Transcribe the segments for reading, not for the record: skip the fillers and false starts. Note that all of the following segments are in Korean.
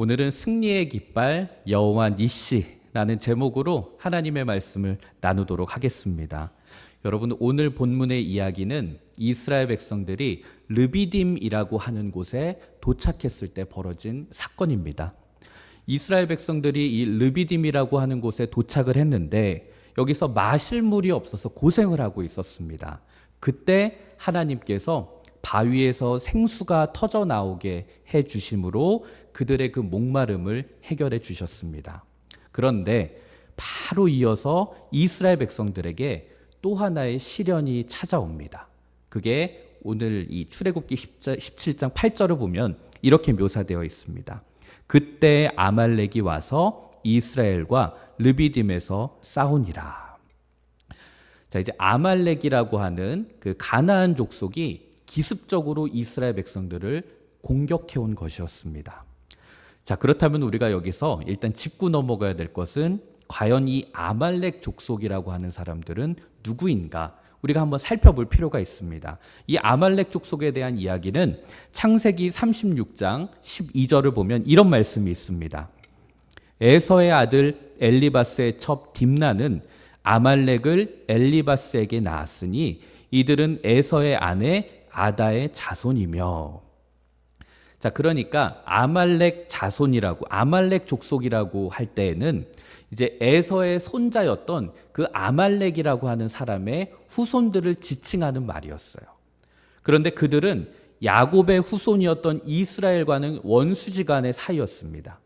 오늘은 승리의 깃발 여호와 니시라는 제목으로 하나님의 말씀을 나누도록 하겠습니다. 여러분, 오늘 본문의 이야기는 이스라엘 백성들이 르비딤이라고 하는 곳에 도착했을 때 벌어진 사건입니다. 이스라엘 백성들이 이 르비딤이라고 하는 곳에 도착을 했는데 여기서 마실 물이 없어서 고생을 하고 있었습니다. 그때 하나님께서 바위에서 생수가 터져 나오게 해 주심으로 그들의 그 목마름을 해결해 주셨습니다. 그런데 바로 이어서 이스라엘 백성들에게 또 하나의 시련이 찾아옵니다. 그게 오늘 이 출애굽기 17장 8절을 보면 이렇게 묘사되어 있습니다. 그때 아말렉이 와서 이스라엘과 르비딤에서 싸우니라. 자, 이제 아말렉이라고 하는 그 가나안 족속이 기습적으로 이스라엘 백성들을 공격해 온 것이었습니다. 자, 그렇다면 우리가 여기서 일단 짚고 넘어가야 될 것은 과연 이 아말렉 족속이라고 하는 사람들은 누구인가? 우리가 한번 살펴볼 필요가 있습니다. 이 아말렉 족속에 대한 이야기는 창세기 36장 12절을 보면 이런 말씀이 있습니다. 에서의 아들 엘리바스의 첩 딥나는 아말렉을 엘리바스에게 낳았으니 이들은 에서의 아내 아다의 자손이며. 자, 그러니까 아말렉 자손이라고, 아말렉 족속이라고 할 때에는 이제 에서의 손자였던 그 아말렉이라고 하는 사람의 후손들을 지칭하는 말이었어요. 그런데 그들은 야곱의 후손이었던 이스라엘과는 원수지간의 사이였습니다.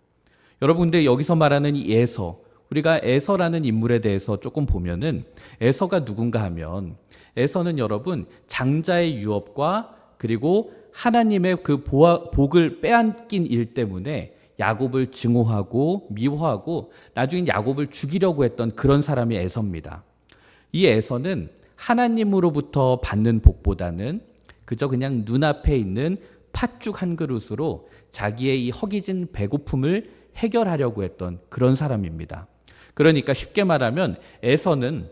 여러분, 근데 여기서 말하는 이 에서, 우리가 에서라는 인물에 대해서 조금 보면은 에서가 누군가 하면 에서는 여러분 장자의 유업과 그리고 하나님의 그 복을 빼앗긴 일 때문에 야곱을 증오하고 미워하고 나중에 야곱을 죽이려고 했던 그런 사람이 에서입니다. 이 에서는 하나님으로부터 받는 복보다는 그저 그냥 눈앞에 있는 팥죽 한 그릇으로 자기의 이 허기진 배고픔을 해결하려고 했던 그런 사람입니다. 그러니까 쉽게 말하면 에서는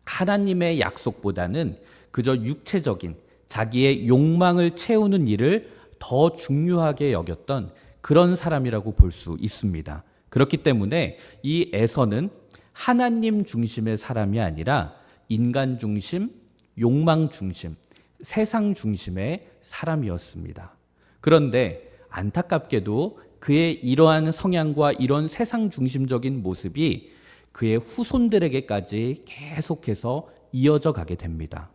하나님의 약속보다는 그저 육체적인 자기의 욕망을 채우는 일을 더 중요하게 여겼던 그런 사람이라고 볼 수 있습니다. 그렇기 때문에 이 에서는 하나님 중심의 사람이 아니라 인간 중심, 욕망 중심, 세상 중심의 사람이었습니다. 그런데 안타깝게도 그의 이러한 성향과 이런 세상 중심적인 모습이 그의 후손들에게까지 계속해서 이어져 가게 됩니다.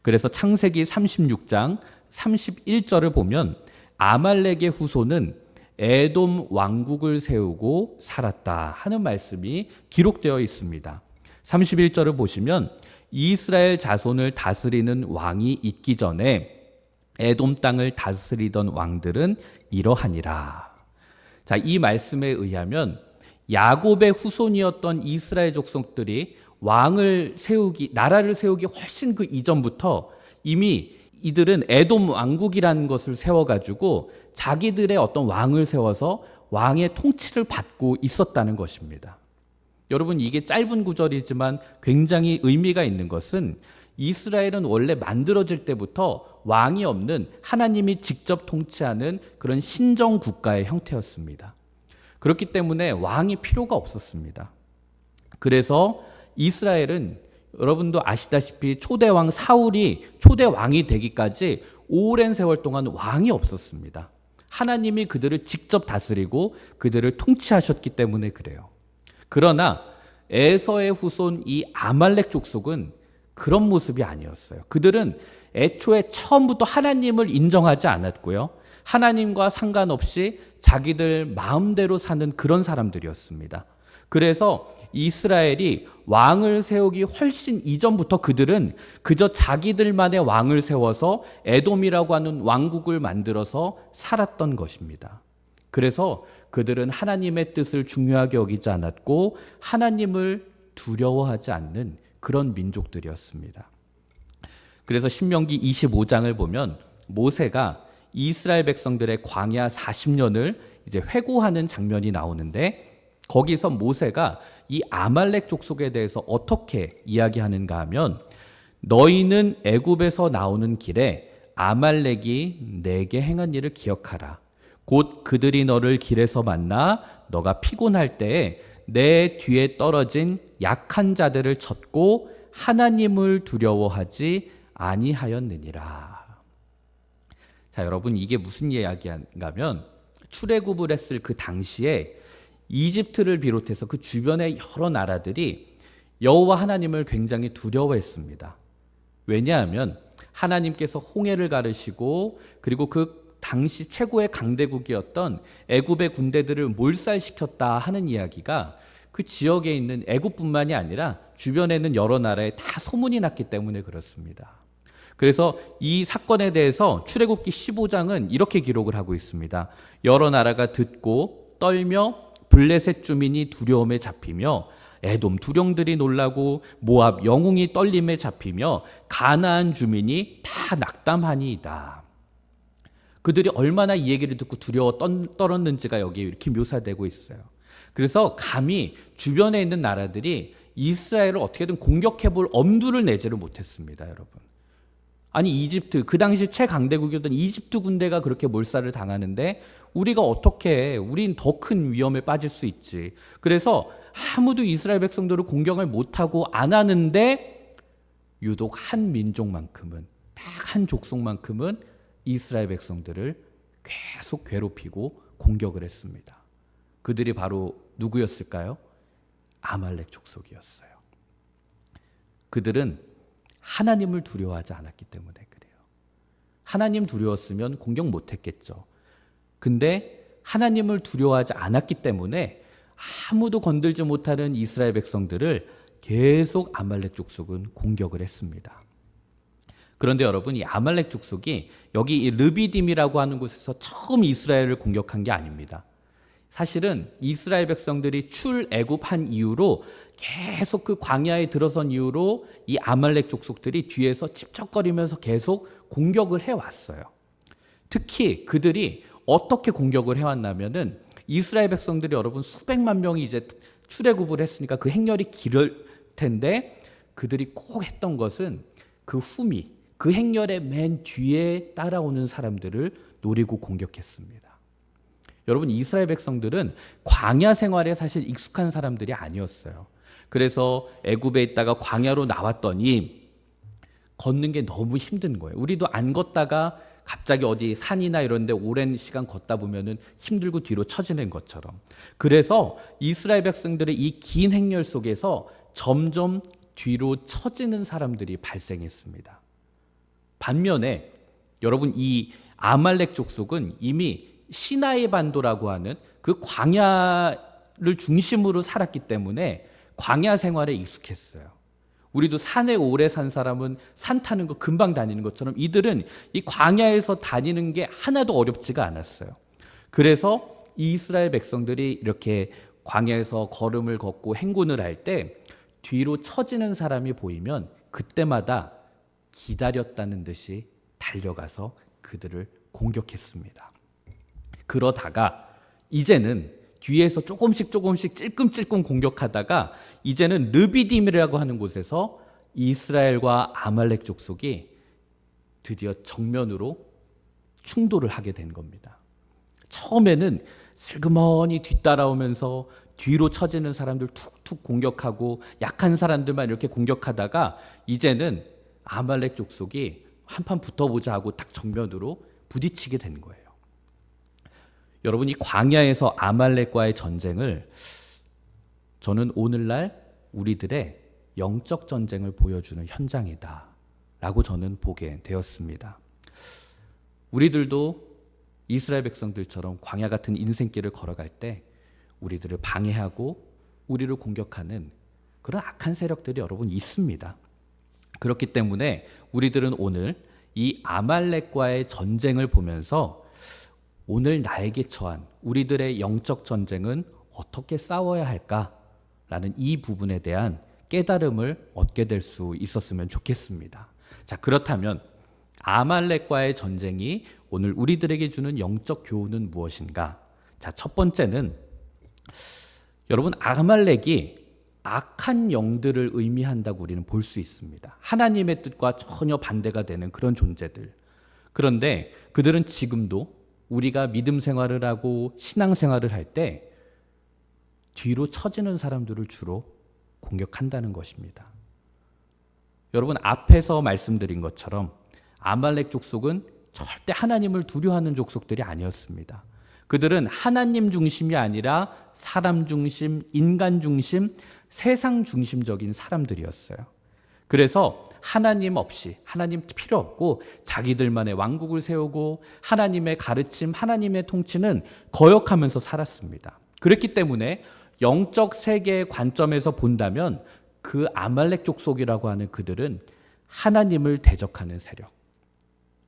그래서 창세기 36장 31절을 보면 아말렉의 후손은 에돔 왕국을 세우고 살았다 하는 말씀이 기록되어 있습니다. 31절을 보시면 이스라엘 자손을 다스리는 왕이 있기 전에 에돔 땅을 다스리던 왕들은 이러하니라. 자, 이 말씀에 의하면 야곱의 후손이었던 이스라엘 족속들이 나라를 세우기 훨씬 그 이전부터 이미 이들은 에돔 왕국이라는 것을 세워가지고 자기들의 어떤 왕을 세워서 왕의 통치를 받고 있었다는 것입니다. 여러분, 이게 짧은 구절이지만 굉장히 의미가 있는 것은 이스라엘은 원래 만들어질 때부터 왕이 없는 하나님이 직접 통치하는 그런 신정 국가의 형태였습니다. 그렇기 때문에 왕이 필요가 없었습니다. 그래서 이스라엘은 여러분도 아시다시피 초대왕 사울이 초대왕이 되기까지 오랜 세월 동안 왕이 없었습니다. 하나님이 그들을 직접 다스리고 그들을 통치하셨기 때문에 그래요. 그러나 에서의 후손 이 아말렉 족속은 그런 모습이 아니었어요. 그들은 애초에 처음부터 하나님을 인정하지 않았고요. 하나님과 상관없이 자기들 마음대로 사는 그런 사람들이었습니다. 그래서 이스라엘이 왕을 세우기 훨씬 이전부터 그들은 그저 자기들만의 왕을 세워서 에돔이라고 하는 왕국을 만들어서 살았던 것입니다. 그래서 그들은 하나님의 뜻을 중요하게 여기지 않았고 하나님을 두려워하지 않는 그런 민족들이었습니다. 그래서 신명기 25장을 보면 모세가 이스라엘 백성들의 광야 40년을 이제 회고하는 장면이 나오는데 거기서 모세가 이 아말렉 족속에 대해서 어떻게 이야기하는가 하면 너희는 애굽에서 나오는 길에 아말렉이 내게 행한 일을 기억하라. 곧 그들이 너를 길에서 만나 너가 피곤할 때에 내 뒤에 떨어진 약한 자들을 쳤고 하나님을 두려워하지 아니하였느니라. 자, 여러분, 이게 무슨 이야기인가면 출애굽을 했을 그 당시에 이집트를 비롯해서 그 주변의 여러 나라들이 여호와 하나님을 굉장히 두려워했습니다. 왜냐하면 하나님께서 홍해를 가르시고 그리고 그 당시 최고의 강대국이었던 애굽의 군대들을 몰살시켰다 하는 이야기가 그 지역에 있는 애굽뿐만이 아니라 주변에 있는 여러 나라에 다 소문이 났기 때문에 그렇습니다. 그래서 이 사건에 대해서 출애굽기 15장은 이렇게 기록을 하고 있습니다. 여러 나라가 듣고 떨며 블레셋 주민이 두려움에 잡히며 에돔 두령들이 놀라고 모압 영웅이 떨림에 잡히며 가나안 주민이 다 낙담하니이다. 그들이 얼마나 이 얘기를 듣고 두려워 떨었는지가 여기에 이렇게 묘사되고 있어요. 그래서 감히 주변에 있는 나라들이 이스라엘을 어떻게든 공격해 볼 엄두를 내지를 못했습니다, 여러분. 아니, 이집트, 그 당시 최강대국이었던 이집트 군대가 그렇게 몰살을 당하는데 우리가 어떻게, 우린 더 큰 위험에 빠질 수 있지. 그래서 아무도 이스라엘 백성들을 공격을 못하고 안 하는데 유독 한 민족만큼은, 딱 한 족속만큼은 이스라엘 백성들을 계속 괴롭히고 공격을 했습니다. 그들이 바로 누구였을까요? 아말렉 족속이었어요. 그들은 하나님을 두려워하지 않았기 때문에 그래요. 하나님 두려웠으면 공격 못했겠죠. 근데 하나님을 두려워하지 않았기 때문에 아무도 건들지 못하는 이스라엘 백성들을 계속 아말렉 족속은 공격을 했습니다. 그런데 여러분, 이 아말렉 족속이 여기 이 르비딤이라고 하는 곳에서 처음 이스라엘을 공격한 게 아닙니다. 사실은 이스라엘 백성들이 출애굽한 이후로 계속 그 광야에 들어선 이후로 이 아말렉 족속들이 뒤에서 찝쩍거리면서 계속 공격을 해왔어요. 특히 그들이 어떻게 공격을 해왔냐면은 이스라엘 백성들이 여러분 수백만 명이 이제 출애굽을 했으니까 그 행렬이 길을 텐데 그들이 꼭 했던 것은 그 후미, 그 행렬의 맨 뒤에 따라오는 사람들을 노리고 공격했습니다. 여러분, 이스라엘 백성들은 광야 생활에 사실 익숙한 사람들이 아니었어요. 그래서 애굽에 있다가 광야로 나왔더니 걷는 게 너무 힘든 거예요. 우리도 안 걷다가 갑자기 어디 산이나 이런 데 오랜 시간 걷다 보면은 힘들고 뒤로 처지는 것처럼. 그래서 이스라엘 백성들의 이 긴 행렬 속에서 점점 뒤로 처지는 사람들이 발생했습니다. 반면에 여러분, 이 아말렉 족속은 이미 시나이 반도라고 하는 그 광야를 중심으로 살았기 때문에 광야 생활에 익숙했어요. 우리도 산에 오래 산 사람은 산 타는 거 금방 다니는 것처럼 이들은 이 광야에서 다니는 게 하나도 어렵지가 않았어요. 그래서 이스라엘 백성들이 이렇게 광야에서 걸음을 걷고 행군을 할 때 뒤로 처지는 사람이 보이면 그때마다 기다렸다는 듯이 달려가서 그들을 공격했습니다. 그러다가 이제는 뒤에서 조금씩 찔끔찔끔 공격하다가 이제는 르비딤이라고 하는 곳에서 이스라엘과 아말렉 족속이 드디어 정면으로 충돌을 하게 된 겁니다. 처음에는 슬그머니 뒤따라오면서 뒤로 처지는 사람들 툭툭 공격하고 약한 사람들만 이렇게 공격하다가 이제는 아말렉 족속이 한판 붙어보자 하고 딱 정면으로 부딪히게 된 거예요. 여러분, 이 광야에서 아말렉과의 전쟁을 저는 오늘날 우리들의 영적 전쟁을 보여주는 현장이다 라고 저는 보게 되었습니다. 우리들도 이스라엘 백성들처럼 광야 같은 인생길을 걸어갈 때 우리들을 방해하고 우리를 공격하는 그런 악한 세력들이 여러분 있습니다. 그렇기 때문에 우리들은 오늘 이 아말렉과의 전쟁을 보면서 오늘 나에게 처한 우리들의 영적 전쟁은 어떻게 싸워야 할까라는 이 부분에 대한 깨달음을 얻게 될 수 있었으면 좋겠습니다. 자, 그렇다면 아말렉과의 전쟁이 오늘 우리들에게 주는 영적 교훈은 무엇인가? 자, 첫 번째는 여러분, 아말렉이 악한 영들을 의미한다고 우리는 볼 수 있습니다. 하나님의 뜻과 전혀 반대가 되는 그런 존재들. 그런데 그들은 지금도 우리가 믿음 생활을 하고 신앙 생활을 할 때 뒤로 처지는 사람들을 주로 공격한다는 것입니다. 여러분, 앞에서 말씀드린 것처럼 아말렉 족속은 절대 하나님을 두려워하는 족속들이 아니었습니다. 그들은 하나님 중심이 아니라 사람 중심, 인간 중심, 세상 중심적인 사람들이었어요. 그래서 하나님 없이, 하나님 필요 없고 자기들만의 왕국을 세우고 하나님의 가르침, 하나님의 통치는 거역하면서 살았습니다. 그렇기 때문에 영적 세계의 관점에서 본다면 그 아말렉 족속이라고 하는 그들은 하나님을 대적하는 세력,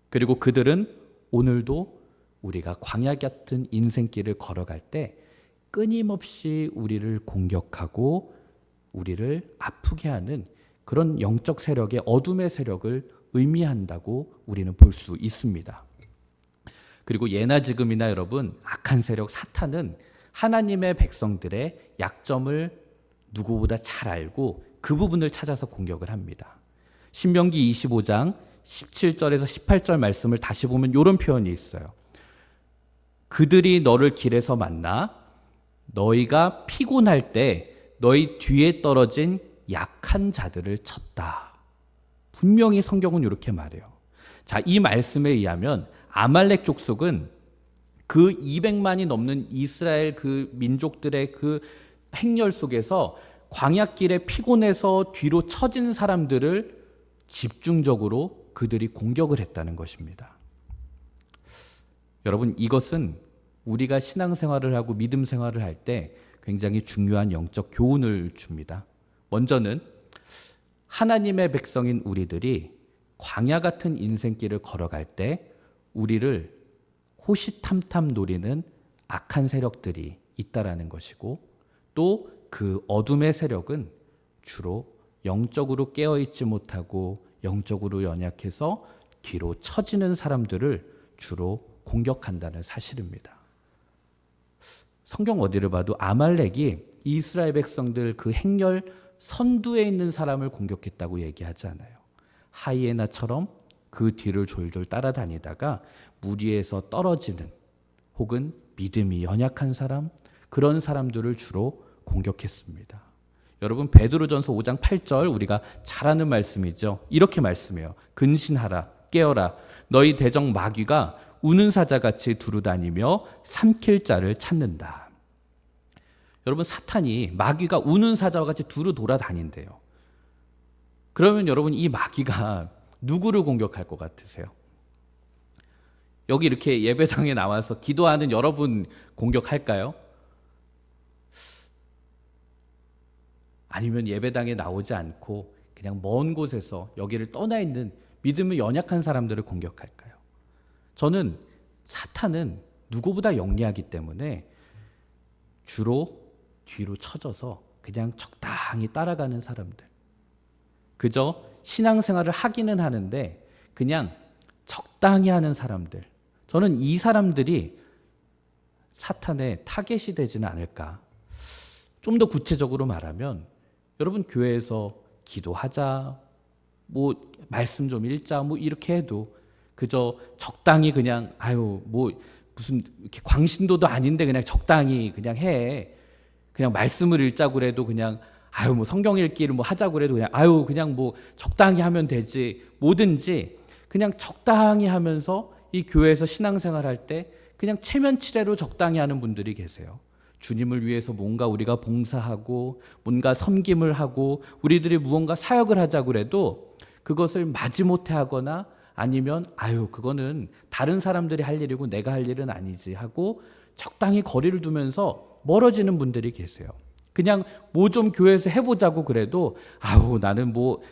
그리고 그들은 오늘도 우리가 광야 같은 인생길을 걸어갈 때 끊임없이 우리를 공격하고 우리를 아프게 하는 그런 영적 세력의 어둠의 세력을 의미한다고 우리는 볼 수 있습니다. 그리고 예나 지금이나 여러분, 악한 세력 사탄은 하나님의 백성들의 약점을 누구보다 잘 알고 그 부분을 찾아서 공격을 합니다. 신명기 25장 17절에서 18절 말씀을 다시 보면 이런 표현이 있어요. 그들이 너를 길에서 만나 너희가 피곤할 때 너희 뒤에 떨어진 약한 자들을 쳤다. 분명히 성경은 이렇게 말해요. 자, 이 말씀에 의하면 아말렉 족속은 그 200만이 넘는 이스라엘 그 민족들의 그 행렬 속에서 광야길에 피곤해서 뒤로 처진 사람들을 집중적으로 그들이 공격을 했다는 것입니다. 여러분, 이것은 우리가 신앙생활을 하고 믿음 생활을 할 때 굉장히 중요한 영적 교훈을 줍니다. 먼저는 하나님의 백성인 우리들이 광야 같은 인생길을 걸어갈 때 우리를 호시탐탐 노리는 악한 세력들이 있다라는 것이고, 또 그 어둠의 세력은 주로 영적으로 깨어있지 못하고 영적으로 연약해서 뒤로 처지는 사람들을 주로 공격한다는 사실입니다. 성경 어디를 봐도 아말렉이 이스라엘 백성들 그 행렬 선두에 있는 사람을 공격했다고 얘기하지 않아요. 하이에나처럼 그 뒤를 졸졸 따라다니다가 무리에서 떨어지는 혹은 믿음이 연약한 사람, 그런 사람들을 주로 공격했습니다. 여러분, 베드로전서 5장 8절 우리가 잘 아는 말씀이죠. 이렇게 말씀해요. 근신하라, 깨어라. 너희 대적 마귀가 우는 사자같이 두루다니며 삼킬 자를 찾는다. 여러분, 사탄이 마귀가 우는 사자와 같이 두루 돌아다닌대요. 그러면 여러분, 이 마귀가 누구를 공격할 것 같으세요? 여기 이렇게 예배당에 나와서 기도하는 여러분 공격할까요? 아니면 예배당에 나오지 않고 그냥 먼 곳에서 여기를 떠나 있는 믿음이 연약한 사람들을 공격할까요? 저는 사탄은 누구보다 영리하기 때문에 주로 뒤로 쳐져서 그냥 적당히 따라가는 사람들, 그저 신앙생활을 하기는 하는데 그냥 적당히 하는 사람들, 저는 이 사람들이 사탄의 타겟이 되지는 않을까. 좀 더 구체적으로 말하면 여러분, 교회에서 기도하자, 뭐 말씀 좀 읽자, 뭐 이렇게 해도 그저 적당히 그냥 뭐 무슨 이렇게 광신도도 아닌데 그냥 적당히 그냥 해. 그냥 말씀을 읽자고 그래도 그냥 뭐 성경 읽기를 뭐 하자고 그래도 그냥 그냥 뭐 적당히 하면 되지. 뭐든지 그냥 적당히 하면서 이 교회에서 신앙생활 할 때 그냥 체면치레로 적당히 하는 분들이 계세요. 주님을 위해서 뭔가 우리가 봉사하고 뭔가 섬김을 하고 우리들이 무언가 사역을 하자고 그래도 그것을 마지못해 하거나 아니면 그거는 다른 사람들이 할 일이고 내가 할 일은 아니지 하고 적당히 거리를 두면서 멀어지는 분들이 계세요. 그냥 뭐 좀 교회에서 해보자고 그래도 나는 뭐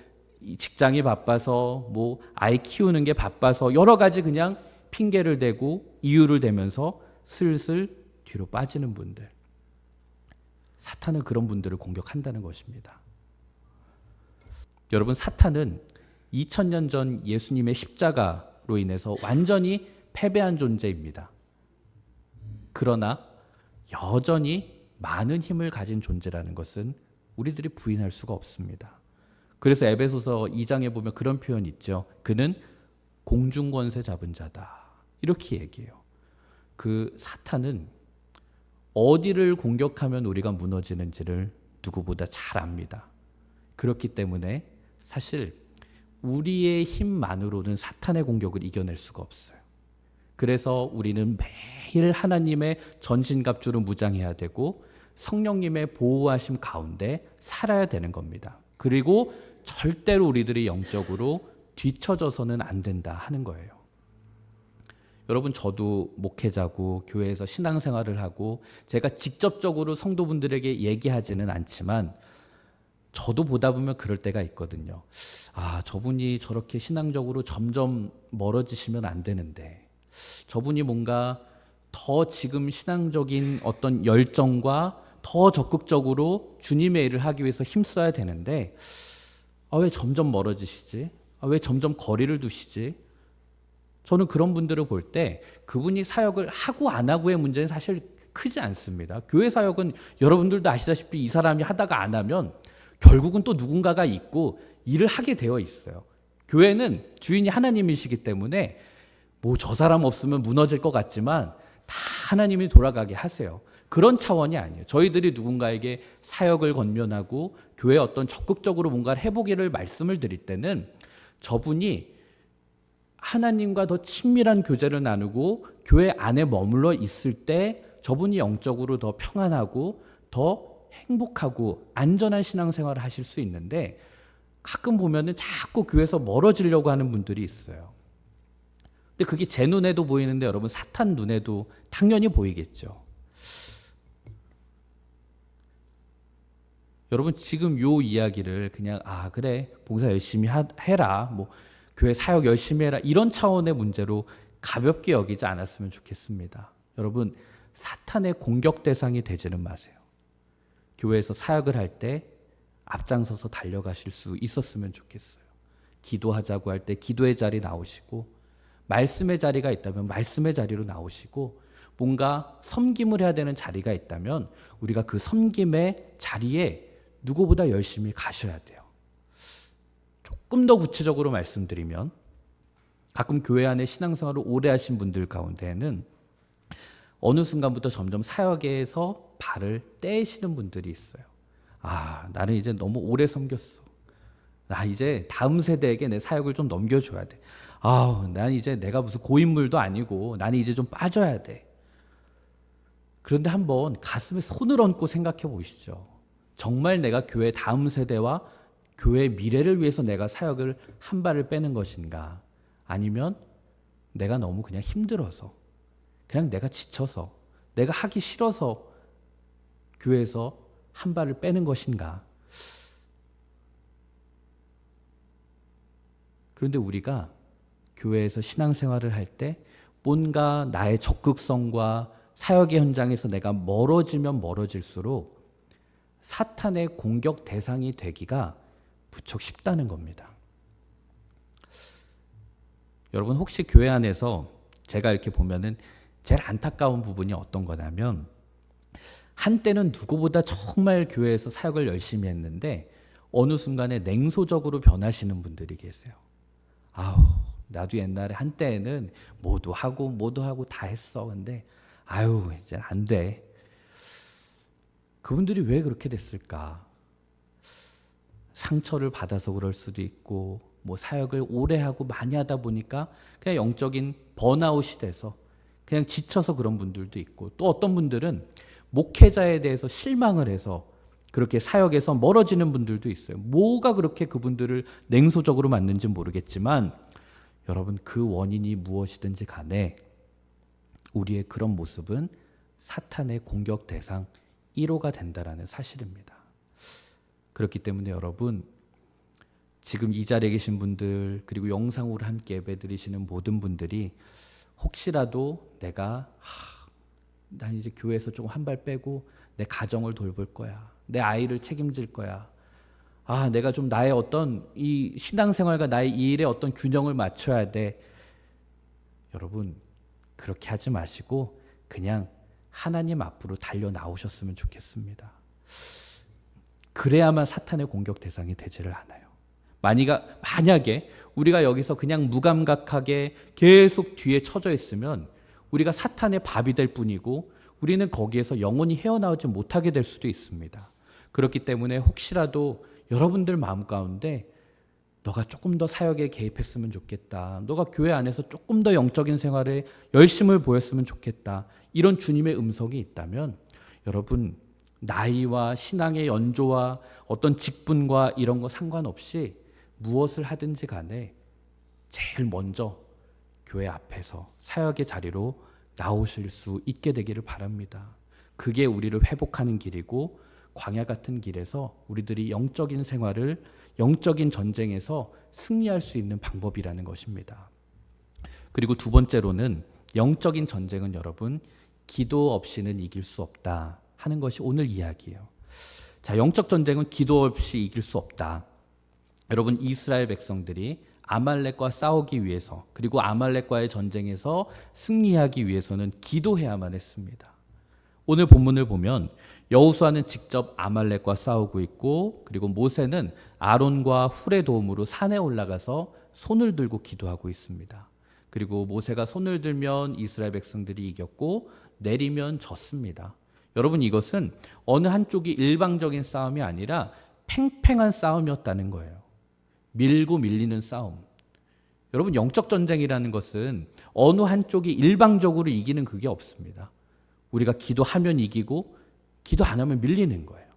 직장이 바빠서 뭐 아이 키우는 게 바빠서 여러 가지 그냥 핑계를 대고 이유를 대면서 슬슬 뒤로 빠지는 분들. 사탄은 그런 분들을 공격한다는 것입니다. 여러분, 사탄은 2000년 전 예수님의 십자가로 인해서 완전히 패배한 존재입니다. 그러나 여전히 많은 힘을 가진 존재라는 것은 우리들이 부인할 수가 없습니다. 그래서 에베소서 2장에 보면 그런 표현이 있죠. 그는 공중권세 잡은 자다. 이렇게 얘기해요. 그 사탄은 어디를 공격하면 우리가 무너지는지를 누구보다 잘 압니다. 그렇기 때문에 사실 우리의 힘만으로는 사탄의 공격을 이겨낼 수가 없어요. 그래서 우리는 매일 하나님의 전신갑주를 무장해야 되고 성령님의 보호하심 가운데 살아야 되는 겁니다. 그리고 절대로 우리들이 영적으로 뒤처져서는 안 된다 하는 거예요. 여러분, 저도 목회자고 교회에서 신앙생활을 하고 제가 직접적으로 성도분들에게 얘기하지는 않지만 저도 보다 보면 그럴 때가 있거든요. 아, 저분이 저렇게 신앙적으로 점점 멀어지시면 안 되는데, 저분이 뭔가 더 지금 신앙적인 어떤 열정과 더 적극적으로 주님의 일을 하기 위해서 힘써야 되는데, 왜 점점 멀어지시지? 왜 점점 거리를 두시지? 저는 그런 분들을 볼 때 그분이 사역을 하고 안 하고의 문제는 사실 크지 않습니다. 교회 사역은 여러분들도 아시다시피 이 사람이 하다가 안 하면 결국은 또 누군가가 있고 일을 하게 되어 있어요. 교회는 주인이 하나님이시기 때문에 뭐 저 사람 없으면 무너질 것 같지만 다 하나님이 돌아가게 하세요. 그런 차원이 아니에요. 저희들이 누군가에게 사역을 권면하고 교회에 어떤 적극적으로 뭔가를 해보기를 말씀을 드릴 때는 저분이 하나님과 더 친밀한 교제를 나누고 교회 안에 머물러 있을 때 저분이 영적으로 더 평안하고 더 행복하고 안전한 신앙생활을 하실 수 있는데, 가끔 보면은 자꾸 교회에서 멀어지려고 하는 분들이 있어요. 근데 그게 제 눈에도 보이는데 여러분, 사탄 눈에도 당연히 보이겠죠. 여러분, 지금 요 이야기를 그냥 그래, 봉사 열심히 해라, 뭐 교회 사역 열심히 해라, 이런 차원의 문제로 가볍게 여기지 않았으면 좋겠습니다. 여러분, 사탄의 공격 대상이 되지는 마세요. 교회에서 사역을 할 때 앞장서서 달려가실 수 있었으면 좋겠어요. 기도하자고 할 때 기도의 자리 나오시고, 말씀의 자리가 있다면 말씀의 자리로 나오시고, 뭔가 섬김을 해야 되는 자리가 있다면 우리가 그 섬김의 자리에 누구보다 열심히 가셔야 돼요. 조금 더 구체적으로 말씀드리면, 가끔 교회 안에 신앙생활을 오래 하신 분들 가운데는 어느 순간부터 점점 사역에서 발을 떼시는 분들이 있어요. 나는 이제 너무 오래 섬겼어. 나 이제 다음 세대에게 내 사역을 좀 넘겨줘야 돼. 난 이제 내가 무슨 고인물도 아니고 나는 이제 좀 빠져야 돼. 그런데 한번 가슴에 손을 얹고 생각해 보시죠. 정말 내가 교회 다음 세대와 교회의 미래를 위해서 내가 사역을 한 발을 빼는 것인가? 아니면 내가 너무 그냥 힘들어서, 그냥 내가 지쳐서, 내가 하기 싫어서 교회에서 한 발을 빼는 것인가? 그런데 우리가 교회에서 신앙생활을 할 때 뭔가 나의 적극성과 사역의 현장에서 내가 멀어지면 멀어질수록 사탄의 공격 대상이 되기가 무척 쉽다는 겁니다. 여러분, 혹시 교회 안에서 제가 이렇게 보면은 제일 안타까운 부분이 어떤 거냐면, 한때는 누구보다 정말 교회에서 사역을 열심히 했는데 어느 순간에 냉소적으로 변하시는 분들이 계세요. 나도 옛날에 한때에는 뭐도 하고 다 했어. 근데 이제 안 돼. 그분들이 왜 그렇게 됐을까? 상처를 받아서 그럴 수도 있고, 뭐 사역을 오래 하고 많이 하다 보니까 그냥 영적인 번아웃이 돼서 그냥 지쳐서 그런 분들도 있고, 또 어떤 분들은 목회자에 대해서 실망을 해서 그렇게 사역에서 멀어지는 분들도 있어요. 뭐가 그렇게 그분들을 냉소적으로 만드는지 모르겠지만, 여러분, 그 원인이 무엇이든지 간에 우리의 그런 모습은 사탄의 공격 대상 1호가 된다라는 사실입니다. 그렇기 때문에 여러분, 지금 이 자리에 계신 분들, 그리고 영상으로 함께 예배드리시는 모든 분들이 혹시라도 난 이제 교회에서 조금 한 발 빼고 내 가정을 돌볼 거야, 내 아이를 책임질 거야, 내가 좀 나의 어떤 이 신앙생활과 나의 이 일에 어떤 균형을 맞춰야 돼. 여러분, 그렇게 하지 마시고 그냥 하나님 앞으로 달려 나오셨으면 좋겠습니다. 그래야만 사탄의 공격 대상이 되지를 않아요. 만약에 우리가 여기서 그냥 무감각하게 계속 뒤에 처져 있으면 우리가 사탄의 밥이 될 뿐이고 우리는 거기에서 영원히 헤어나오지 못하게 될 수도 있습니다. 그렇기 때문에 혹시라도 여러분들 마음 가운데 너가 조금 더 사역에 개입했으면 좋겠다. 너가 교회 안에서 조금 더 영적인 생활에 열심을 보였으면 좋겠다. 이런 주님의 음성이 있다면 여러분 나이와 신앙의 연조와 어떤 직분과 이런 거 상관없이 무엇을 하든지 간에 제일 먼저 교회 앞에서 사역의 자리로 나오실 수 있게 되기를 바랍니다. 그게 우리를 회복하는 길이고 광야 같은 길에서 우리들이 영적인 생활을 영적인 전쟁에서 승리할 수 있는 방법이라는 것입니다. 그리고 두 번째로는 영적인 전쟁은 여러분 기도 없이는 이길 수 없다 하는 것이 오늘 이야기예요. 자, 영적 전쟁은 기도 없이 이길 수 없다. 여러분 이스라엘 백성들이 아말렉과 싸우기 위해서 그리고 아말렉과의 전쟁에서 승리하기 위해서는 기도해야만 했습니다. 오늘 본문을 보면 여호수아는 직접 아말렉과 싸우고 있고 그리고 모세는 아론과 훌의 도움으로 산에 올라가서 손을 들고 기도하고 있습니다. 그리고 모세가 손을 들면 이스라엘 백성들이 이겼고 내리면 졌습니다. 여러분 이것은 어느 한쪽이 일방적인 싸움이 아니라 팽팽한 싸움이었다는 거예요. 밀고 밀리는 싸움. 여러분 영적 전쟁이라는 것은 어느 한쪽이 일방적으로 이기는 그게 없습니다. 우리가 기도하면 이기고 기도 안 하면 밀리는 거예요.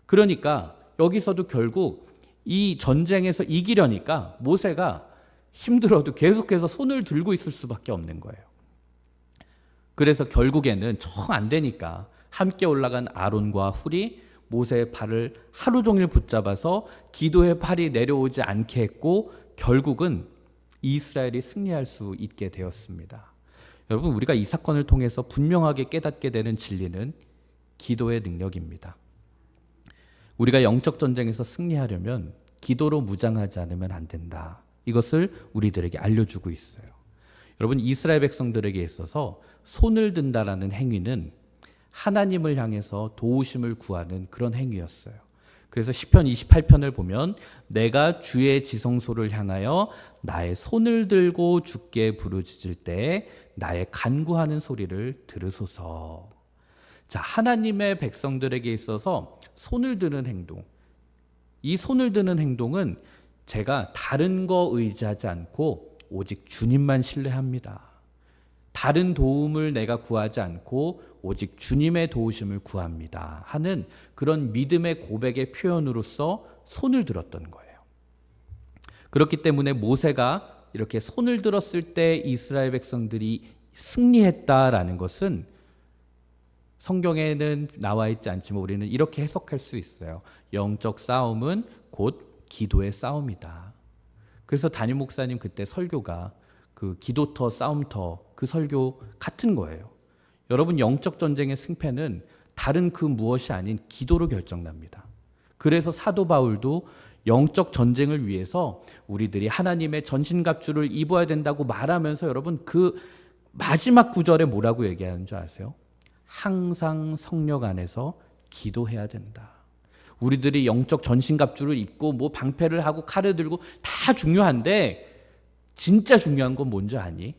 그러니까 여기서도 결국 이 전쟁에서 이기려니까 모세가 힘들어도 계속해서 손을 들고 있을 수밖에 없는 거예요. 그래서 결국에는 정 안 되니까 함께 올라간 아론과 훌이 모세의 팔을 하루 종일 붙잡아서 기도의 팔이 내려오지 않게 했고 결국은 이스라엘이 승리할 수 있게 되었습니다. 여러분 우리가 이 사건을 통해서 분명하게 깨닫게 되는 진리는 기도의 능력입니다. 우리가 영적 전쟁에서 승리하려면 기도로 무장하지 않으면 안 된다. 이것을 우리들에게 알려주고 있어요. 여러분 이스라엘 백성들에게 있어서 손을 든다라는 행위는 하나님을 향해서 도우심을 구하는 그런 행위였어요. 그래서 시편 28편을 보면 내가 주의 지성소를 향하여 나의 손을 들고 주께 부르짖을 때 나의 간구하는 소리를 들으소서. 자, 하나님의 백성들에게 있어서 손을 드는 행동. 이 손을 드는 행동은 제가 다른 거 의지하지 않고 오직 주님만 신뢰합니다. 다른 도움을 내가 구하지 않고 오직 주님의 도우심을 구합니다 하는 그런 믿음의 고백의 표현으로서 손을 들었던 거예요. 그렇기 때문에 모세가 이렇게 손을 들었을 때 이스라엘 백성들이 승리했다라는 것은 성경에는 나와 있지 않지만 우리는 이렇게 해석할 수 있어요. 영적 싸움은 곧 기도의 싸움이다. 그래서 담임 목사님 그때 설교가 그 기도터 싸움터 그 설교 같은 거예요. 여러분 영적 전쟁의 승패는 다른 그 무엇이 아닌 기도로 결정납니다. 그래서 사도 바울도 영적 전쟁을 위해서 우리들이 하나님의 전신갑주를 입어야 된다고 말하면서 여러분 그 마지막 구절에 뭐라고 얘기하는 줄 아세요? 항상 성령 안에서 기도해야 된다. 우리들이 영적 전신갑주를 입고 뭐 방패를 하고 칼을 들고 다 중요한데 진짜 중요한 건 뭔지 아니?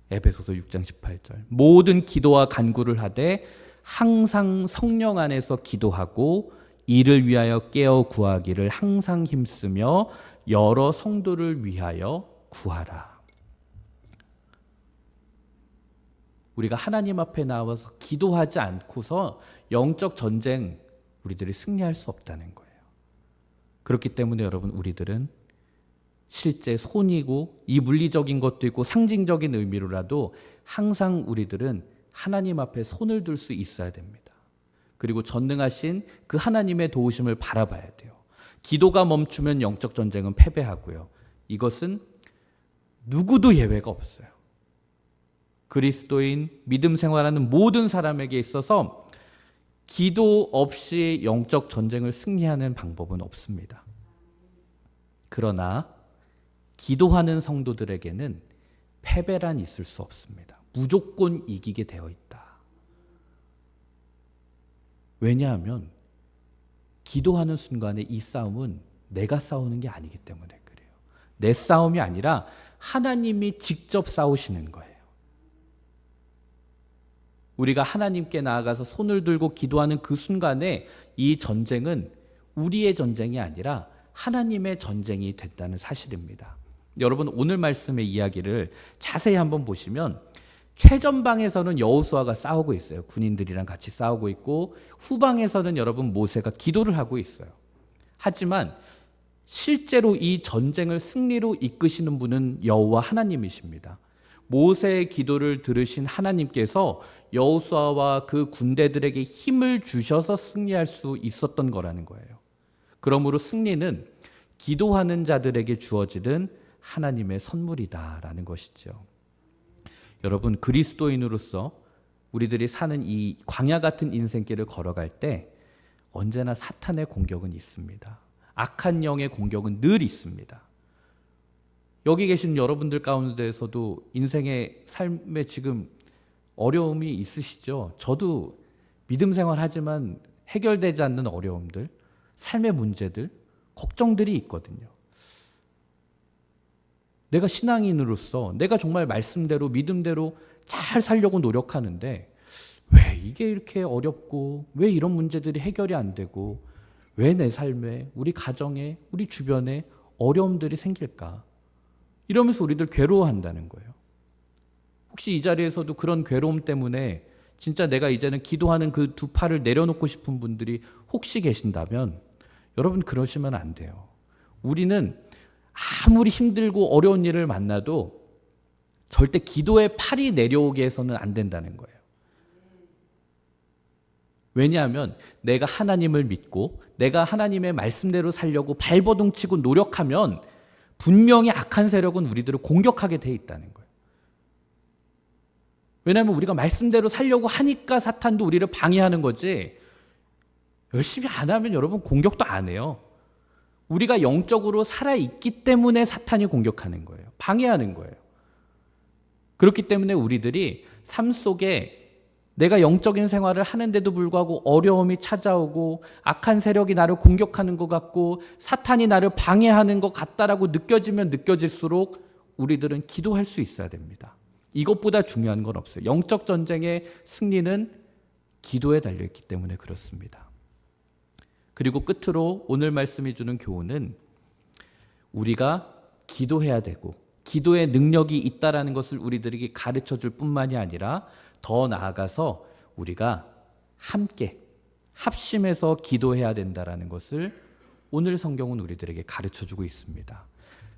에베소서 6장 18절 모든 기도와 간구를 하되 항상 성령 안에서 기도하고 이를 위하여 깨어 구하기를 항상 힘쓰며 여러 성도를 위하여 구하라. 우리가 하나님 앞에 나와서 기도하지 않고서 영적 전쟁 우리들이 승리할 수 없다는 거예요. 그렇기 때문에 여러분 우리들은 실제 손이고 이 물리적인 것도 있고 상징적인 의미로라도 항상 우리들은 하나님 앞에 손을 들 수 있어야 됩니다. 그리고 전능하신 그 하나님의 도우심을 바라봐야 돼요. 기도가 멈추면 영적 전쟁은 패배하고요. 이것은 누구도 예외가 없어요. 그리스도인 믿음 생활하는 모든 사람에게 있어서 기도 없이 영적 전쟁을 승리하는 방법은 없습니다. 그러나 기도하는 성도들에게는 패배란 있을 수 없습니다. 무조건 이기게 되어 있다. 왜냐하면 기도하는 순간에 이 싸움은 내가 싸우는 게 아니기 때문에 그래요. 내 싸움이 아니라 하나님이 직접 싸우시는 거예요. 우리가 하나님께 나아가서 손을 들고 기도하는 그 순간에 이 전쟁은 우리의 전쟁이 아니라 하나님의 전쟁이 됐다는 사실입니다. 여러분, 오늘 말씀의 이야기를 자세히 한번 보시면 최전방에서는 여호수아가 싸우고 있어요. 군인들이랑 같이 싸우고 있고, 후방에서는 여러분 모세가 기도를 하고 있어요. 하지만 실제로 이 전쟁을 승리로 이끄시는 분은 여호와 하나님이십니다. 모세의 기도를 들으신 하나님께서 여호수아와 그 군대들에게 힘을 주셔서 승리할 수 있었던 거라는 거예요. 그러므로 승리는 기도하는 자들에게 주어지는 하나님의 선물이다라는 것이죠. 여러분, 그리스도인으로서 우리들이 사는 이 광야 같은 인생길을 걸어갈 때 언제나 사탄의 공격은 있습니다. 악한 영의 공격은 늘 있습니다. 여기 계신 여러분들 가운데에서도 인생의 삶에 지금 어려움이 있으시죠? 저도 믿음 생활하지만 해결되지 않는 어려움들, 삶의 문제들, 걱정들이 있거든요. 내가 신앙인으로서 내가 정말 말씀대로 믿음대로 잘 살려고 노력하는데 왜 이게 이렇게 어렵고 왜 이런 문제들이 해결이 안 되고 왜 내 삶에, 우리 가정에, 우리 주변에 어려움들이 생길까? 이러면서 우리들 괴로워한다는 거예요. 혹시 이 자리에서도 그런 괴로움 때문에 진짜 내가 이제는 기도하는 그 두 팔을 내려놓고 싶은 분들이 혹시 계신다면 여러분, 그러시면 안 돼요. 우리는 아무리 힘들고 어려운 일을 만나도 절대 기도의 팔이 내려오게 해서는 안 된다는 거예요. 왜냐하면 내가 하나님을 믿고 내가 하나님의 말씀대로 살려고 발버둥치고 노력하면 분명히 악한 세력은 우리들을 공격하게 돼 있다는 거예요. 왜냐하면 우리가 말씀대로 살려고 하니까 사탄도 우리를 방해하는 거지, 열심히 안 하면 여러분 공격도 안 해요. 우리가 영적으로 살아있기 때문에 사탄이 공격하는 거예요. 방해하는 거예요. 그렇기 때문에 우리들이 삶 속에 내가 영적인 생활을 하는데도 불구하고 어려움이 찾아오고 악한 세력이 나를 공격하는 것 같고 사탄이 나를 방해하는 것 같다라고 느껴지면 느껴질수록 우리들은 기도할 수 있어야 됩니다. 이것보다 중요한 건 없어요. 영적 전쟁의 승리는 기도에 달려있기 때문에 그렇습니다. 그리고 끝으로 오늘 말씀이 주는 교훈은 우리가 기도해야 되고 기도의 능력이 있다라는 것을 우리들에게 가르쳐 줄 뿐만이 아니라 더 나아가서 우리가 함께 합심해서 기도해야 된다라는 것을 오늘 성경은 우리들에게 가르쳐 주고 있습니다.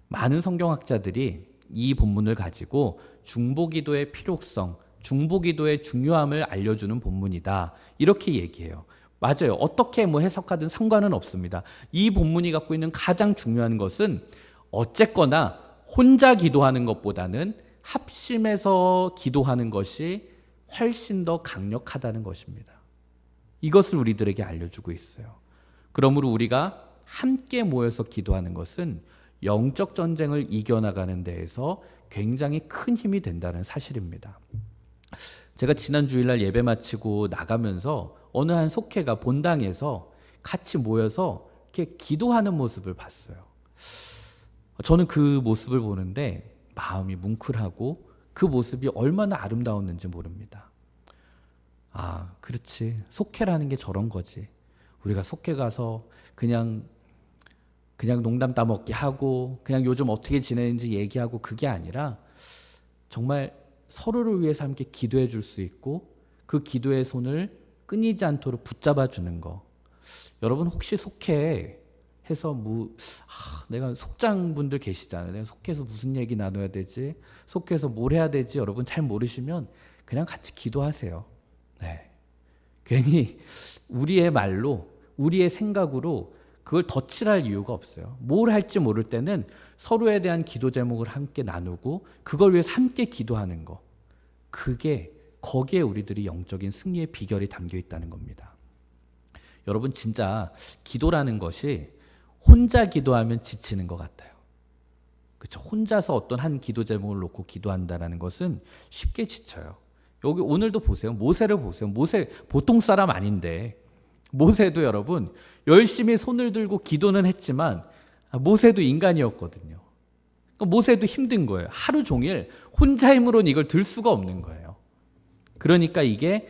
많은 성경학자들이 이 본문을 가지고 중보기도의 필요성, 중보기도의 중요함을 알려주는 본문이다, 이렇게 얘기해요. 맞아요. 어떻게 해석하든 상관은 없습니다. 이 본문이 갖고 있는 가장 중요한 것은 어쨌거나 혼자 기도하는 것보다는 합심해서 기도하는 것이 훨씬 더 강력하다는 것입니다. 이것을 우리들에게 알려주고 있어요. 그러므로 우리가 함께 모여서 기도하는 것은 영적 전쟁을 이겨나가는 데에서 굉장히 큰 힘이 된다는 사실입니다. 제가 지난 주일날 예배 마치고 나가면서 어느 한 속회가 본당에서 같이 모여서 이렇게 기도하는 모습을 봤어요. 저는 그 모습을 보는데 마음이 뭉클하고 그 모습이 얼마나 아름다웠는지 모릅니다. 아, 그렇지. 속회라는 게 저런 거지. 우리가 속회 가서 그냥 농담 따먹기 하고 그냥 요즘 어떻게 지내는지 얘기하고 그게 아니라 정말 서로를 위해서 함께 기도해 줄 수 있고 그 기도의 손을 끊이지 않도록 붙잡아 주는 거. 여러분 혹시 속회해서 내가 속장분들 계시잖아요. 내가 속해서 무슨 얘기 나눠야 되지? 속해서 뭘 해야 되지? 여러분 잘 모르시면 그냥 같이 기도하세요. 네. 괜히 우리의 말로 우리의 생각으로 그걸 덧칠할 이유가 없어요. 뭘 할지 모를 때는 서로에 대한 기도 제목을 함께 나누고 그걸 위해서 함께 기도하는 거. 거기에 우리들이 영적인 승리의 비결이 담겨 있다는 겁니다. 여러분 진짜 기도라는 것이 혼자 기도하면 지치는 것 같아요. 그렇죠? 혼자서 어떤 한 기도 제목을 놓고 기도한다는 것은 쉽게 지쳐요. 여기 오늘도 보세요. 모세를 보세요. 모세 보통 사람 아닌데 모세도 여러분 열심히 손을 들고 기도는 했지만 모세도 인간이었거든요. 모세도 힘든 거예요. 하루 종일 혼자 힘으로는 이걸 들 수가 없는 거예요. 그러니까 이게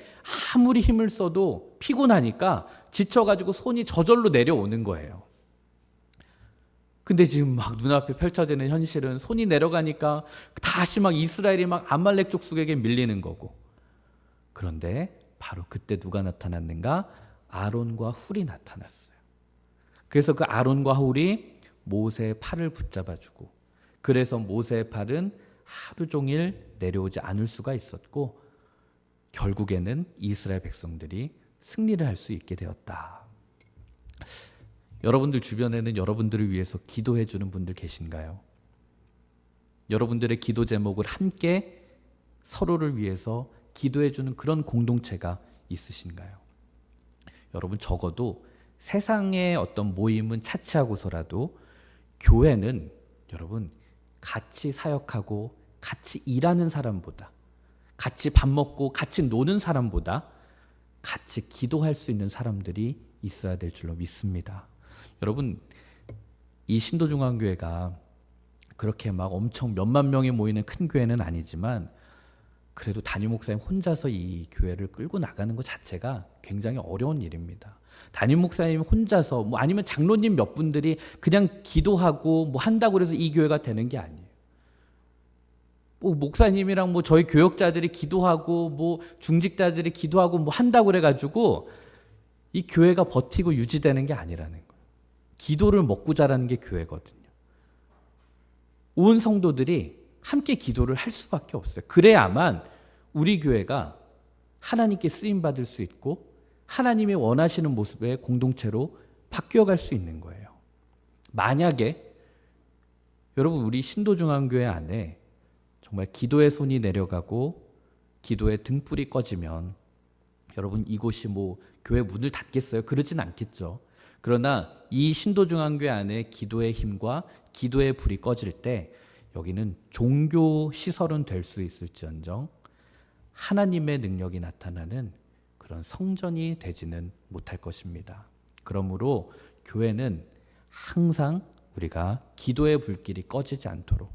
아무리 힘을 써도 피곤하니까 지쳐가지고 손이 저절로 내려오는 거예요. 근데 지금 막 눈앞에 펼쳐지는 현실은 손이 내려가니까 다시 막 이스라엘이 막 아말렉 족속에게 밀리는 거고. 그런데 바로 그때 누가 나타났는가? 아론과 훌이 나타났어요. 그래서 그 아론과 훌이 모세의 팔을 붙잡아주고, 그래서 모세의 팔은 하루 종일 내려오지 않을 수가 있었고, 결국에는 이스라엘 백성들이 승리를 할 수 있게 되었다. 여러분들 주변에는 여러분들을 위해서 기도해 주는 분들 계신가요? 여러분들의 기도 제목을 함께 서로를 위해서 기도해 주는 그런 공동체가 있으신가요? 여러분, 적어도 세상의 어떤 모임은 차치하고서라도 교회는 여러분 같이 사역하고 같이 일하는 사람보다, 같이 밥 먹고 같이 노는 사람보다 같이 기도할 수 있는 사람들이 있어야 될 줄로 믿습니다. 여러분, 이 신도중앙교회가 그렇게 막 엄청 몇만 명이 모이는 큰 교회는 아니지만 그래도 담임 목사님 혼자서 이 교회를 끌고 나가는 것 자체가 굉장히 어려운 일입니다. 담임 목사님 혼자서 뭐 아니면 장로님 몇 분들이 그냥 기도하고 뭐 한다고 해서 이 교회가 되는 게 아니에요. 뭐 목사님이랑 뭐 저희 교역자들이 기도하고 뭐 중직자들이 기도하고 뭐 한다고 그래가지고 이 교회가 버티고 유지되는 게 아니라는 거예요. 기도를 먹고 자라는 게 교회거든요. 온 성도들이 함께 기도를 할 수밖에 없어요. 그래야만 우리 교회가 하나님께 쓰임받을 수 있고 하나님이 원하시는 모습의 공동체로 바뀌어갈 수 있는 거예요. 만약에 여러분 우리 신도중앙교회 안에 정말 기도의 손이 내려가고 기도의 등불이 꺼지면 여러분 이곳이 뭐 교회 문을 닫겠어요? 그러진 않겠죠. 그러나 이 신도중앙교회 안에 기도의 힘과 기도의 불이 꺼질 때 여기는 종교 시설은 될 수 있을지언정 하나님의 능력이 나타나는 그런 성전이 되지는 못할 것입니다. 그러므로 교회는 항상 우리가 기도의 불길이 꺼지지 않도록,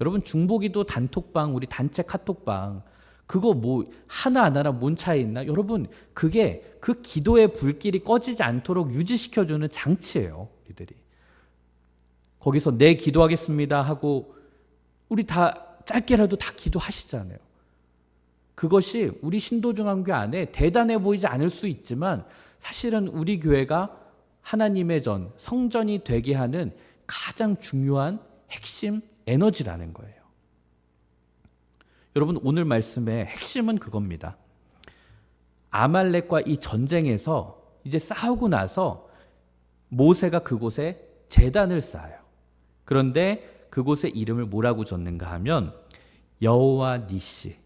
여러분 중보기도 단톡방, 우리 단체 카톡방 그거 뭐 하나하나 뭔 차이 있나? 여러분 그게 그 기도의 불길이 꺼지지 않도록 유지시켜주는 장치예요. 우리들이 거기서 네 기도하겠습니다 하고 우리 다 짧게라도 다 기도하시잖아요. 그것이 우리 신도중앙교회 안에 대단해 보이지 않을 수 있지만 사실은 우리 교회가 하나님의 전, 성전이 되게 하는 가장 중요한 핵심 에너지라는 거예요. 여러분 오늘 말씀의 핵심은 그겁니다. 아말렉과 이 전쟁에서 이제 싸우고 나서 모세가 그곳에 제단을 쌓아요. 그런데 그곳의 이름을 뭐라고 줬는가 하면 여호와 니시.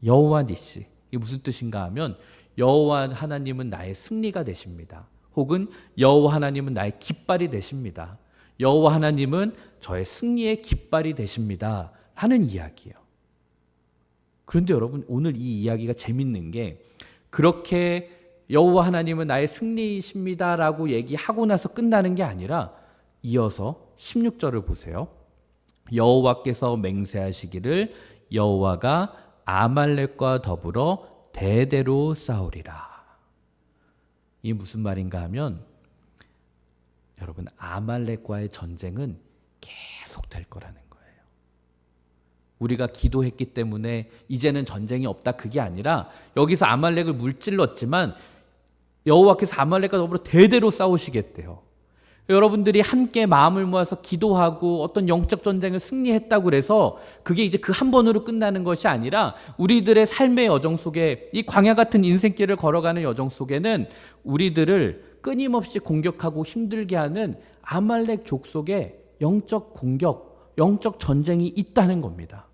여호와 니시. 이게 무슨 뜻인가 하면 여호와 하나님은 나의 승리가 되십니다. 혹은 여호와 하나님은 나의 깃발이 되십니다. 여호와 하나님은 저의 승리의 깃발이 되십니다. 하는 이야기예요. 그런데 여러분 오늘 이 이야기가 재밌는 게 그렇게 여호와 하나님은 나의 승리이십니다라고 얘기하고 나서 끝나는 게 아니라 이어서 16절을 보세요. 여호와께서 맹세하시기를 여호와가 아말렉과 더불어 대대로 싸우리라. 이게 무슨 말인가 하면 여러분 아말렉과의 전쟁은 계속 될 거라는 거예요. 우리가 기도했기 때문에 이제는 전쟁이 없다 그게 아니라 여기서 아말렉을 물질렀지만 여호와께서 아말렉과 더불어 대대로 싸우시겠대요. 여러분들이 함께 마음을 모아서 기도하고 어떤 영적 전쟁을 승리했다고 그래서 그게 이제 그 한 번으로 끝나는 것이 아니라 우리들의 삶의 여정 속에 이 광야 같은 인생길을 걸어가는 여정 속에는 우리들을 끊임없이 공격하고 힘들게 하는 아말렉 족속의 영적 공격, 영적 전쟁이 있다는 겁니다.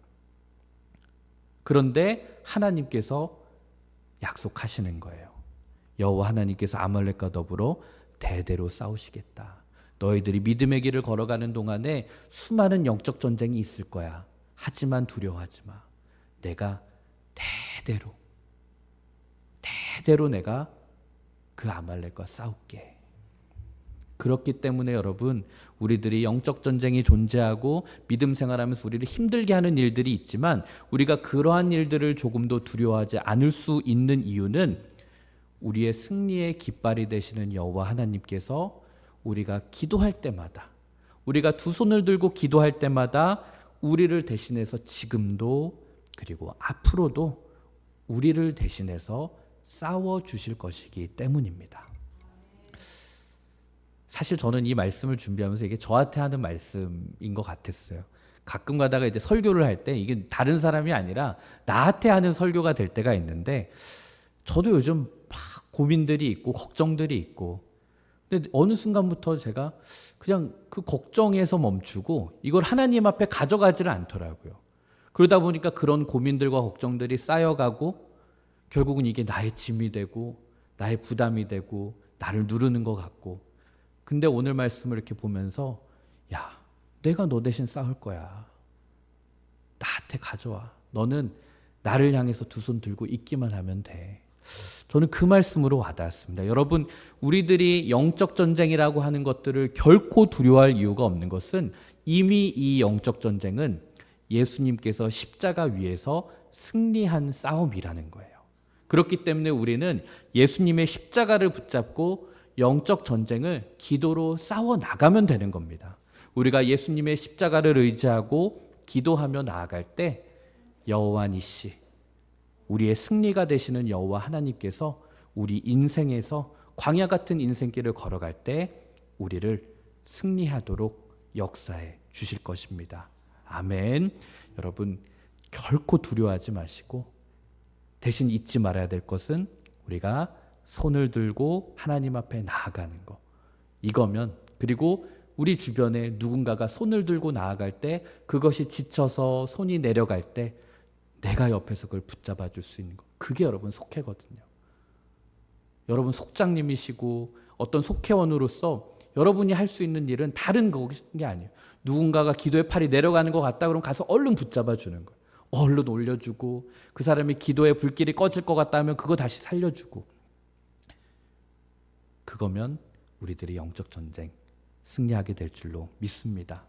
그런데 하나님께서 약속하시는 거예요. 여호와 하나님께서 아말렉과 더불어 대대로 싸우시겠다. 너희들이 믿음의 길을 걸어가는 동안에 수많은 영적 전쟁이 있을 거야. 하지만 두려워하지 마. 내가 대대로 내가 그 아말렉과 싸울게. 그렇기 때문에 여러분, 우리들이 영적 전쟁이 존재하고 믿음 생활하면서 우리를 힘들게 하는 일들이 있지만 우리가 그러한 일들을 조금 더 두려워하지 않을 수 있는 이유는 우리의 승리의 깃발이 되시는 여호와 하나님께서 우리가 기도할 때마다, 우리가 두 손을 들고 기도할 때마다 우리를 대신해서 지금도 그리고 앞으로도 우리를 대신해서 싸워 주실 것이기 때문입니다. 사실 저는 이 말씀을 준비하면서 이게 저한테 하는 말씀인 것 같았어요. 가끔 가다가 이제 설교를 할 때 이게 다른 사람이 아니라 나한테 하는 설교가 될 때가 있는데, 저도 요즘 막 고민들이 있고 걱정들이 있고, 근데 어느 순간부터 제가 그냥 그 걱정에서 멈추고 이걸 하나님 앞에 가져가지를 않더라고요. 그러다 보니까 그런 고민들과 걱정들이 쌓여가고 결국은 이게 나의 짐이 되고 나의 부담이 되고 나를 누르는 것 같고, 근데 오늘 말씀을 이렇게 보면서 야, 내가 너 대신 싸울 거야. 나한테 가져와. 너는 나를 향해서 두 손 들고 있기만 하면 돼. 저는 그 말씀으로 와닿았습니다. 여러분, 우리들이 영적 전쟁이라고 하는 것들을 결코 두려워할 이유가 없는 것은 이미 이 영적 전쟁은 예수님께서 십자가 위에서 승리한 싸움이라는 거예요. 그렇기 때문에 우리는 예수님의 십자가를 붙잡고 영적 전쟁을 기도로 싸워 나가면 되는 겁니다. 우리가 예수님의 십자가를 의지하고 기도하며 나아갈 때 여호와 니시, 우리의 승리가 되시는 여호와 하나님께서 우리 인생에서 광야 같은 인생길을 걸어갈 때 우리를 승리하도록 역사해 주실 것입니다. 아멘. 여러분, 결코 두려워하지 마시고 대신 잊지 말아야 될 것은 우리가 손을 들고 하나님 앞에 나아가는 거, 이거면, 그리고 우리 주변에 누군가가 손을 들고 나아갈 때 그것이 지쳐서 손이 내려갈 때 내가 옆에서 그걸 붙잡아 줄 수 있는 거, 그게 여러분 속회거든요. 여러분 속장님이시고 어떤 속회원으로서 여러분이 할 수 있는 일은 다른 게 아니에요. 누군가가 기도의 팔이 내려가는 것 같다 그러면 가서 얼른 붙잡아 주는 거예요. 얼른 올려주고, 그 사람이 기도의 불길이 꺼질 것 같다 하면 그거 다시 살려주고, 그거면 우리들이 영적 전쟁 승리하게 될 줄로 믿습니다.